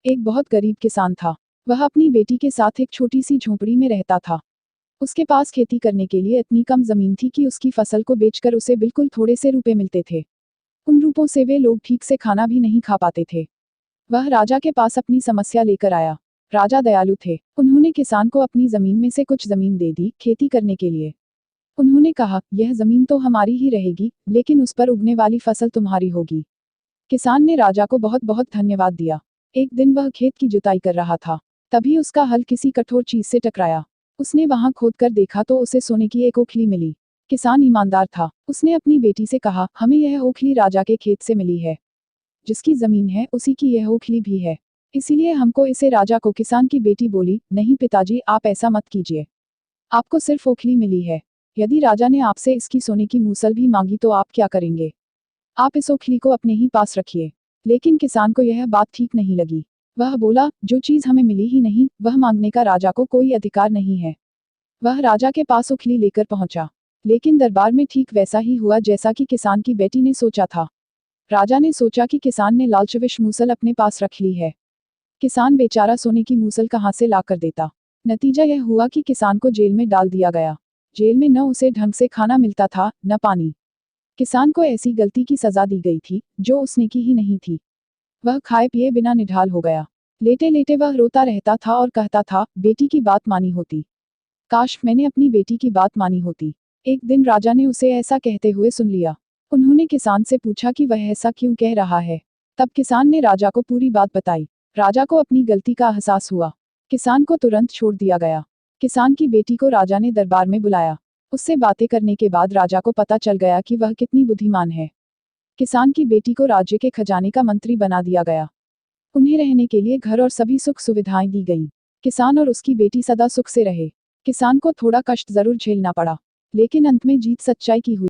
एक बहुत गरीब किसान था। वह अपनी बेटी के साथ एक छोटी सी झोंपड़ी में रहता था। उसके पास खेती करने के लिए इतनी कम जमीन थी कि उसकी फसल को बेचकर उसे बिल्कुल थोड़े से रुपए मिलते थे। उन रुपयों से वे लोग ठीक से खाना भी नहीं खा पाते थे। वह राजा के पास अपनी समस्या लेकर आया। राजा दयालु थे। उन्होंने किसान को अपनी जमीन में से कुछ जमीन दे दी खेती करने के लिए। उन्होंने कहा, यह जमीन तो हमारी ही रहेगी, लेकिन उस पर उगने वाली फसल तुम्हारी होगी। किसान ने राजा को बहुत बहुत धन्यवाद दिया। एक दिन वह खेत की जुताई कर रहा था। तभी उसका हल किसी कठोर चीज से टकराया। उसने वहां खोदकर देखा तो उसे सोने की एक ओखली मिली। किसान ईमानदार था। उसने अपनी बेटी से कहा, हमें यह ओखली राजा के खेत से मिली है। जिसकी जमीन है उसी की यह ओखली भी है, इसीलिए हमको इसे राजा को। किसान की बेटी बोली, नहीं पिताजी, आप ऐसा मत कीजिए। आपको सिर्फ ओखली मिली है। यदि राजा ने आपसे इसकी सोने की मूसल भी मांगी तो आप क्या करेंगे? आप इस ओखली को अपने ही पास रखिए। लेकिन किसान को यह बात ठीक नहीं लगी। वह बोला, जो चीज हमें मिली ही नहीं, वह मांगने का राजा को कोई अधिकार नहीं है। वह राजा के पास ओखली लेकर पहुंचा। लेकिन दरबार में ठीक वैसा ही हुआ जैसा कि किसान की बेटी ने सोचा था। राजा ने सोचा कि किसान ने लालचविश मूसल अपने पास रख ली है। किसान बेचारा सोने की मूसल कहां से ला कर देता। नतीजा यह हुआ कि किसान को जेल में डाल दिया गया। जेल में न उसे ढंग से खाना मिलता था, न पानी। किसान को ऐसी गलती की सजा दी गई थी, जो उसने की ही नहीं थी। वह खाए पिए बिना निढाल हो गया। लेटे लेटे वह रोता रहता था और कहता था, बेटी की बात मानी होती। काश मैंने अपनी बेटी की बात मानी होती। एक दिन राजा ने उसे ऐसा कहते हुए सुन लिया। उन्होंने किसान से पूछा कि वह ऐसा क्यों कह रहा है। तब किसान ने राजा को पूरी बात बताई। राजा को अपनी गलती का एहसास हुआ। किसान को तुरंत छोड़ दिया गया। किसान की बेटी को राजा ने दरबार में बुलाया। उससे बातें करने के बाद राजा को पता चल गया कि वह कितनी बुद्धिमान है। किसान की बेटी को राज्य के खजाने का मंत्री बना दिया गया। उन्हें रहने के लिए घर और सभी सुख सुविधाएं दी गईं। किसान और उसकी बेटी सदा सुख से रहे। किसान को थोड़ा कष्ट जरूर झेलना पड़ा, लेकिन अंत में जीत सच्चाई की हुई।